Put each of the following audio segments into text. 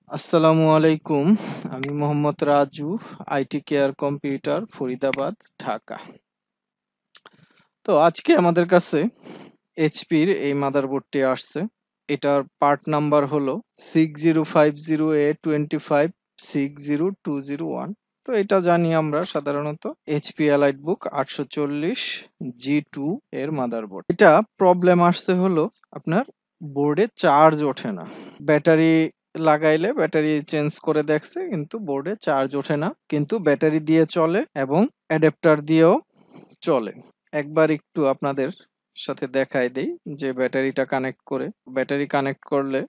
আসসালামু আলাইকুম। আমি Mohammad Raju, IT care computer, Faridabad, Dhaka. তো আজকে আমাদের কাছে এইচপির এই মাদারবোর্ডটি আসছে। এটার পার্ট নাম্বার হলো 6050A2560201। তো এটা জানি আমরা সাধারণত এইচপি এলাইট বুক 840G2 এর মাদারবোর্ড। এটা প্রবলেম আসছে হলো আপনার বোর্ডে চার্জ ওঠে না। ব্যাটারি লাগাইলে ব্যাটারি চেঞ্জ করে দেখছে, কিন্তু বোর্ডে চার্জ ওঠে না, কিন্তু ব্যাটারি দিয়ে চলে এবং অ্যাডাপ্টার দিয়েও চলে। একবার একটু আপনাদের সাথে দেখাই দেই যে ব্যাটারিটা কানেক্ট করে, ব্যাটারি কানেক্ট করলে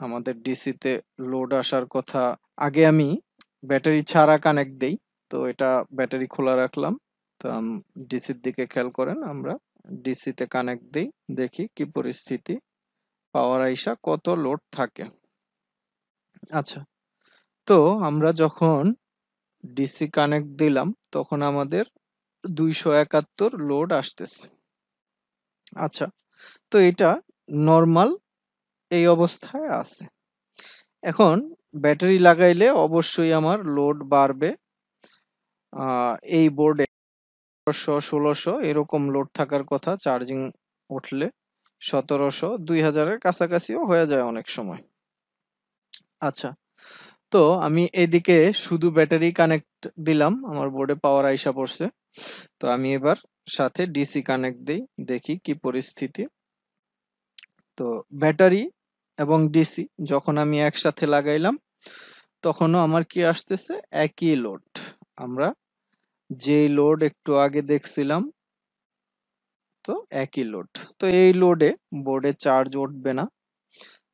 আমাদের ডিসিতে লোড আসার কথা। আগে আমি ব্যাটারি ছাড়া কানেক্ট দেই। তো এটা ব্যাটারি খোলা রাখলাম। তো ডিসির দিকে খেয়াল করেন, আমরা ডিসিতে কানেক্ট দেই, দেখি কি পরিস্থিতি, পাওয়ার আইসা কত লোড থাকে। আচ্ছা, তো আমরা যখন ডিসি কানেক্ট দিলাম তখন আমাদের 271 লোড আসতেছে। আচ্ছা, তো এটা নরমাল এই অবস্থায় আছে। এখন ব্যাটারি লাগাইলে অবশ্যই আমার লোড বাড়বে। এই বোর্ডে 1600 এরকম লোড থাকার কথা, চার্জিং উঠলে 1700 2000-এর কাছাকাছিও হয়ে যায় অনেক সময়। আচ্ছা, তো আমি এদিকে শুধু ব্যাটারি কানেক্ট দিলাম, আমার বোর্ডে পাওয়ার আইসা পড়ছে। তো আমি এবার সাথে ডিসি কানেক্ট দেই, দেখি কি পরিস্থিতি। তো ব্যাটারি এবং ডিসি যখন আমি একসাথে লাগাইলাম তখনও আমার কি আসতেছে, একই লোড। আমরা যে লোড একটু আগে দেখছিলাম, তো একই লোড। তো এই লোডে বোর্ডে চার্জ উঠবে না।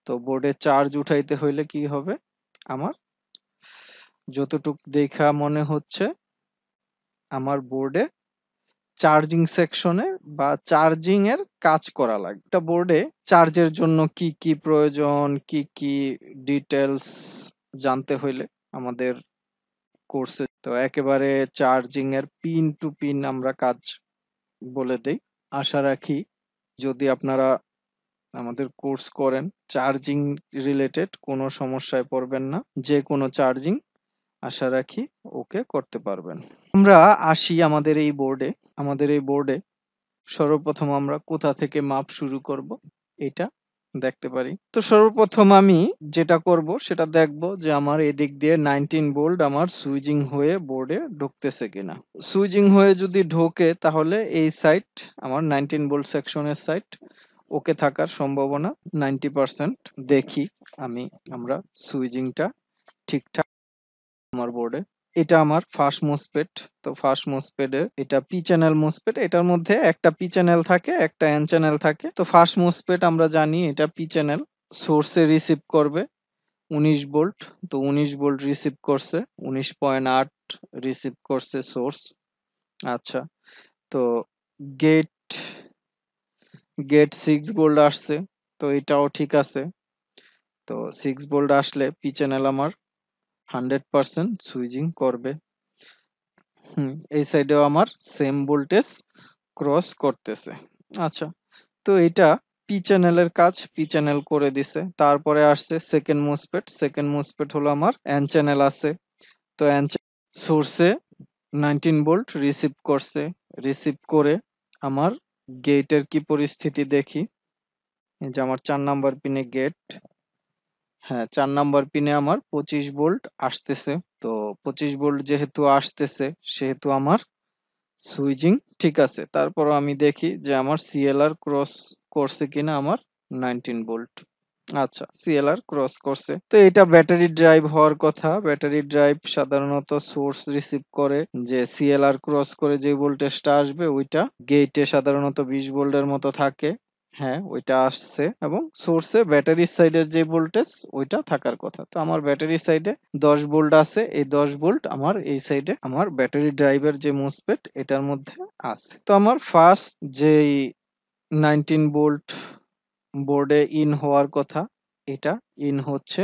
তো বোর্ডে চার্জ উঠাইতে হইলে কি হবে, আমার যতটুক দেখা মনে হচ্ছে আমার বোর্ডে চার্জিং সেকশনে বা চার্জিং এর কাজ করা লাগবে। একটা বোর্ডে চার্জের জন্য কি কি প্রয়োজন, কি কি ডিটেলস জানতে হইলে আমাদের কোর্সে তো একেবারে চার্জিং এর পিন টু পিন আমরা কাজ বলে দেই। আশা রাখি যদি আপনারা আমাদের কোর্স করেন, চার্জিং রিলেটেড কোনো সমস্যায় পড়বেন না। যে কোনো চার্জিং আশা রাখি ওকে করতে পারবেন। আমরা আসি আমাদের এই বোর্ডে সর্বপ্রথম আমরা কোথা থেকে মাপ শুরু করব এটা দেখতে পারি। তো সর্বপ্রথম আমি যেটা করব সেটা দেখব যে আমার এদিক দিয়ে 19 ভোল্ট আমার সুইচিং হয়ে বোর্ডে ঢুকতেছে কিনা। সুইচিং হয়ে যদি ঢোকে তাহলে এই সাইড আমার 19 ভোল্ট সেকশনের সাইড ওকে থাকার সম্ভাবনা 90%। দেখি আমরা সুইচিংটা ঠিকঠাক আমার বোর্ডে। এটা আমার ফার্স্ট মোসপেট। তো ফার্স্ট মোসপেটে এটা পি চ্যানেল মোসপেট। এটার মধ্যে একটা পি চ্যানেল থাকে, একটা এন চ্যানেল থাকে। তো ফার্স্ট মোসপেট আমরা জানি এটা পি চ্যানেল। সোর্সে রিসিভ করবে 19 ভোল্ট। তো 19 ভোল্ট রিসিভ করছে, 19.8 রিসিভ করছে সোর্স। আচ্ছা, তো গেট গেট 6 ভোল্ট আসছে। তো এটাও ঠিক আছে। তো 6 ভোল্ট আসলে পি চ্যানেল আমার 100% সুইচিং করবে। এই সাইডেও আমার সেম ভোল্টেজ ক্রস করতেছে। আচ্ছা, তো এটা পি চ্যানেলের কাজ পি চ্যানেল করে দিছে। তারপরে আসছে সেকেন্ড মোসফেট। সেকেন্ড মোসফেট হলো আমার এন চ্যানেল আছে। তো এন সোর্সে 19 ভোল্ট রিসিভ করছে। রিসিভ করে আমার গেটের কি পরিস্থিতি দেখি। এই যে আমার 4 নাম্বার পিনে গেট। হ্যাঁ, 4 নাম্বার পিনে আমার 25 ভোল্ট আসতেছে। তো 25 ভোল্ট যেহেতু আসতেছে সেহেতু আমার সুইচিং ঠিক আছে। তারপরও আমি দেখি যে আমার সিএলআর ক্রস করছে কিনা আমার 19 ভোল্ট। আচ্ছা, সিএলআর ক্রস করছে। তো এটা ব্যাটারি ড্রাইভ হওয়ার কথা। ব্যাটারি ড্রাইভ সাধারণত সোর্স রিসিভ করে যে সিএলআর ক্রস করে যে ভোল্টেজটা আসবে ওইটা গেটে সাধারণত 20 ভোল্টের মতো থাকে। হ্যাঁ, ওইটা আসছে এবং সোর্সে ব্যাটারির সাইডের যে ভোল্টেজ ওইটা থাকার কথা। তো আমার ব্যাটারি সাইডে 10 ভোল্ট আছে। এই 10 ভোল্ট আমার এই সাইডে আমার ব্যাটারি ড্রাইভের যে মোসফেট এটার মধ্যে আছে। তো আমার ফার্স্ট যেই 19 ভোল্ট বোর্ডে ইন হওয়ার কথা এটা ইন হচ্ছে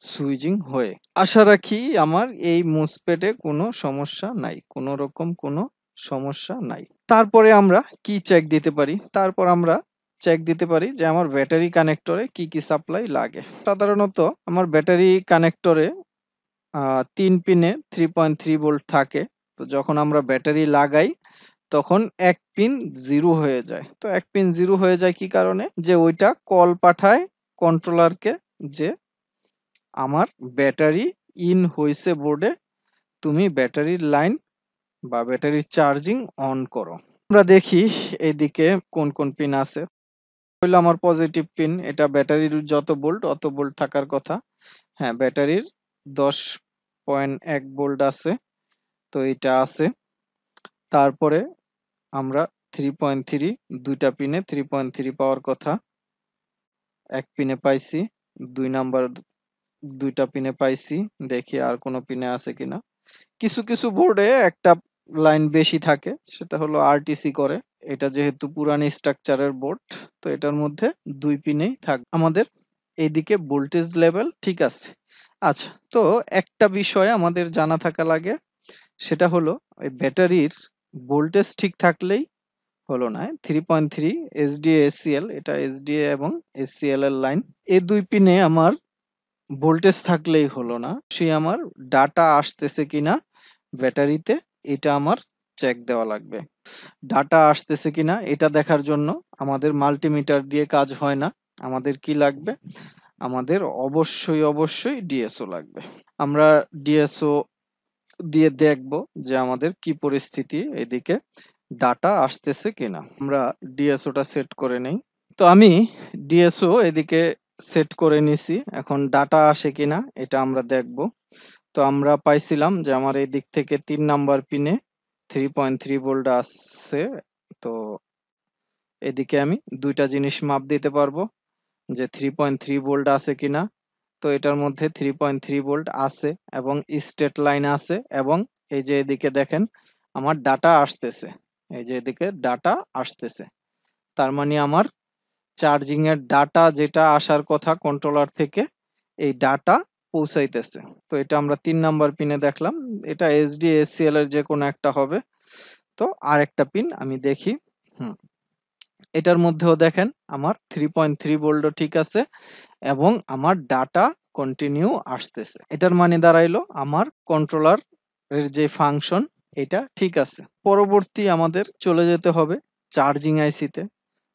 সুইচিং হয়ে। আশা রাখি আমার এই মোসফেটে কোনো সমস্যা নাই, কোনো রকম কোনো সমস্যা নাই। তারপরে আমরা কি চেক দিতে পারি, তারপর আমরা চেক দিতে পারি যে আমার ব্যাটারি কানেক্টরে কি কি সাপ্লাই লাগে। সাধারণত আমার ব্যাটারি কানেক্টরে 3 পিনে 3.3 ভোল্ট থাকে। তো যখন আমরা ব্যাটারি লাগাই তখন এক পিন 0 হয়ে যায়। তো এক পিন 0 হয়ে যায় কি কারণে? যে ওইটা কল পাঠায় কন্ট্রোলারকে যে আমার ব্যাটারি ইন হইছে বোর্ডে, তুমি ব্যাটারির লাইন বা ব্যাটারির চার্জিং অন করো। আমরা দেখি এইদিকে কোন কোন পিন আছে। হইলো আমার পজিটিভ পিন, এটা ব্যাটারির যত ভোল্ট অত ভোল্ট থাকার কথা। হ্যাঁ, ব্যাটারির 10.1 ভোল্ট আছে, তো এটা আছে। তারপরে আমরা 3.3, দুইটা পিনে 3.3 পাওয়ার কথা, এক পিনে পাইছি। 2 নাম্বার দুইটা পিনে পাইছি। দেখি আর কোনো পিনে আছে কিনা। কিছু কিছু বোর্ডে একটা লাইন বেশি থাকে, সেটা হলো আরটিসি করে। এটা যেহেতু পুরানি স্ট্রাকচারের বোর্ড, তো এটার মধ্যে 2 পিনেই আমাদের এইদিকে ভোল্টেজ লেভেল ঠিক আছে। আচ্ছা, তো একটা বিষয় আমাদের জানা থাকা লাগে, সেটা হলো ওই ব্যাটারির ভোল্টেজ ঠিক থাকলেই হলো না। 3.3 এসডিএ এসসিএল, এটা এসডিএ এবং এসসিএল এর লাইন। এই 2 পিনে আমার ভোল্টেজ থাকলেই হলো না। সে আমার ডাটা আসতেছে কিনা ব্যাটারিতে, এটা আমার চেক দেওয়া লাগবে। ডাটা আসতেছে কিনা এটা দেখার জন্য আমাদের মাল্টিমিটার দিয়ে কাজ হয় না। আমাদের কি লাগবে? আমাদের অবশ্যই ডিএসও লাগবে। আমরা ডিএসও দিয়ে দেখব যে আমাদের কি পরিস্থিতি, এদিকে ডাটা আসতেছে কিনা। আমরা ডিএসওটা সেট করে নেই। তো আমি ডিএসও এদিকে সেট করে নিছি। এখন ডাটা আসে কিনা এটা আমরা দেখব। তো আমরা পাইছিলাম যে আমার এই দিক থেকে 3 নাম্বার পিনে 3.3 ভোল্ট আসছে। তো এদিকে আমি দুইটা জিনিস মাপ দিতে পারবো যে 3.3 ভোল্ট আছে কিনা। তো এটার মধ্যে 3.3 ভোল্ট আছে এবং স্টেট লাইন আছে, এবং এই যে এদিকে দেখেন আমার ডাটা আসতেছে। এই যে এদিকে ডাটা আসতেছে, তার মানে আমার চার্জিং এর ডাটা যেটা আসার কথা কন্ট্রোলার থেকে, এই ডাটা পৌঁছাইতেছে। তো এটা আমরা 3 নাম্বার পিনে দেখলাম। এটা এসডি এসসিএল এর যে কোনো একটা হবে। তো আরেকটা পিন আমি দেখি। হুম, এটার মধ্যেও দেখেন আমার 3.3 ভোল্টও ঠিক আছে এবং আমার ডাটা কন্টিনিউ আসতেছে। এটার মানে দাঁড়াইলো আমার কন্ট্রোলার এর যে ফাংশন এটা ঠিক আছে। পরবর্তী আমাদের চলে যেতে হবে চার্জিং আইসিতে।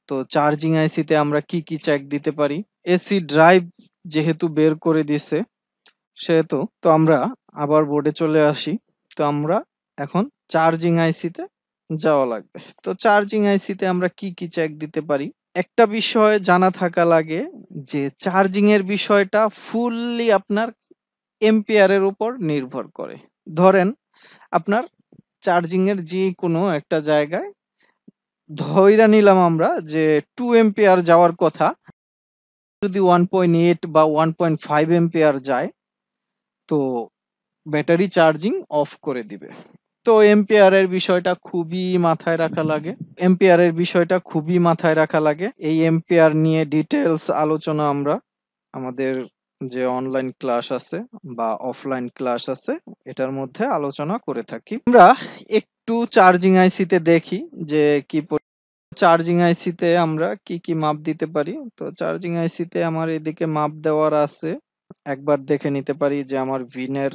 তো চার্জিং আইসিতে আমরা কি কি চেক দিতে পারি? এসি ড্রাইভ যেহেতু বের করে দিছে, সেহেতু তো আমরা আবার বোর্ডে চলে আসি। তো আমরা এখন চার্জিং আইসিতে যাওয়া লাগবে। তো চার্জিং আইসিতে আমরা কি কি চেক দিতে পারি? একটা বিষয় জানা থাকা লাগে যে চার্জিং এর বিষয়টা ফুললি আপনার এম্পিয়ারের উপর নির্ভর করে। ধরেন আপনার চার্জিং এর যে কোনো একটা জায়গায় ধইরা নিলাম আমরা যে 2 এম্পিয়ার যাওয়ার কথা, যদি 1.8 বা 1.5 এম্পিয়ার যায়, তো ব্যাটারি চার্জিং অফ করে দিবে। তো এম্পিয়ারের বিষয়টা খুবই মাথায় রাখা লাগে। এই এম্পিয়ার নিয়ে ডিটেইলস আলোচনা আমরা আমাদের যে অনলাইন ক্লাস আছে বা অফলাইন ক্লাস আছে, এটার মধ্যে আলোচনা করে থাকি। আমরা একটু চার্জিং আইসিতে দেখি যে চার্জিং আইসিতে আমরা কি কি মাপ দিতে পারি। তো চার্জিং আইসিতে আমার এদিকে মাপ দেওয়ার আছে। একবার দেখে নিতে পারি যে আমার ভিনের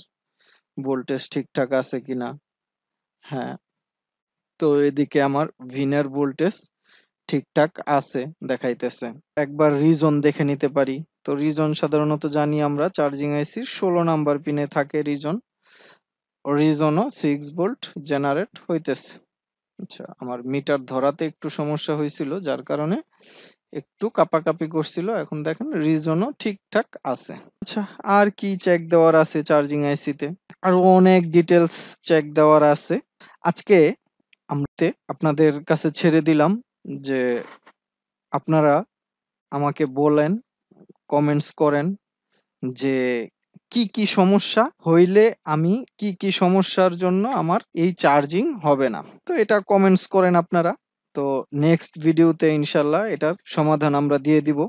ভোল্টেজ ঠিকঠাক আছে কিনা। হ্যাঁ, তো এদিকে আমার ভিনের ভোল্টেজ ঠিকঠাক আছে দেখাইতেছে। একবার রিজন দেখে নিতে পারি। তো রিজন সাধারণত জানি আমরা চার্জিং আইসির 16 নাম্বার পিনে থাকে রিজন। রিজনও 6 ভোল্ট জেনারেট হইতেছে। আচ্ছা, আমার মিটার ধরাতে একটু সমস্যা হয়েছিল, যার কারণে একটু কাঁপাকাঁপি করছিল। এখন দেখেন রিজনও ঠিকঠাক আছে। আচ্ছা, আর কি চেক দেওয়ার আছে চার্জিং আইসিতে? আরো অনেক ডিটেলস চেক দেওয়ার আছে। আজকে আপনাদের কাছে ছেড়ে দিলাম যে আপনারা আমাকে বলেন, কমেন্টস করেন যে কি কি সমস্যা হইলে আমি কি সমস্যার জন্য আমার এই চার্জিং হবে না। তো এটা কমেন্টস করেন আপনারা। তো নেক্সট ভিডিওতে ইনশাল্লাহ এটার সমাধান আমরা দিয়ে দিব।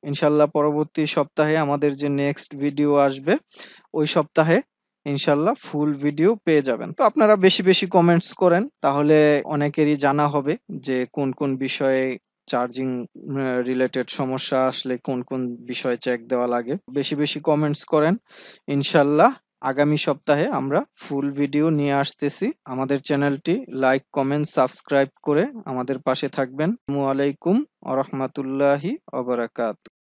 ইনশাল্লাহ পরবর্তী সপ্তাহে আমাদের যে নেক্সট ভিডিও আসবে, ওই সপ্তাহে ইনশাল্লাহ ফুল ভিডিও পেয়ে যাবেন। তো আপনারা বেশি বেশি কমেন্টস করেন, তাহলে অনেকেরই জানা হবে যে কোন কোন বিষয়ে চার্জিং রিলেটেড সমস্যা আসলে কোন কোন বিষয় চেক দেওয়া লাগে। বেশি বেশি কমেন্টস করেন, ইনশাল্লাহ আগামী সপ্তাহে আমরা ফুল ভিডিও নিয়ে আসতেছি। আমাদের চ্যানেলটি লাইক কমেন্ট সাবস্ক্রাইব করে আমাদের পাশে থাকবেন। আসসালামু আলাইকুম ওয়া রাহমাতুল্লাহি ওয়া বারাকাতুহু।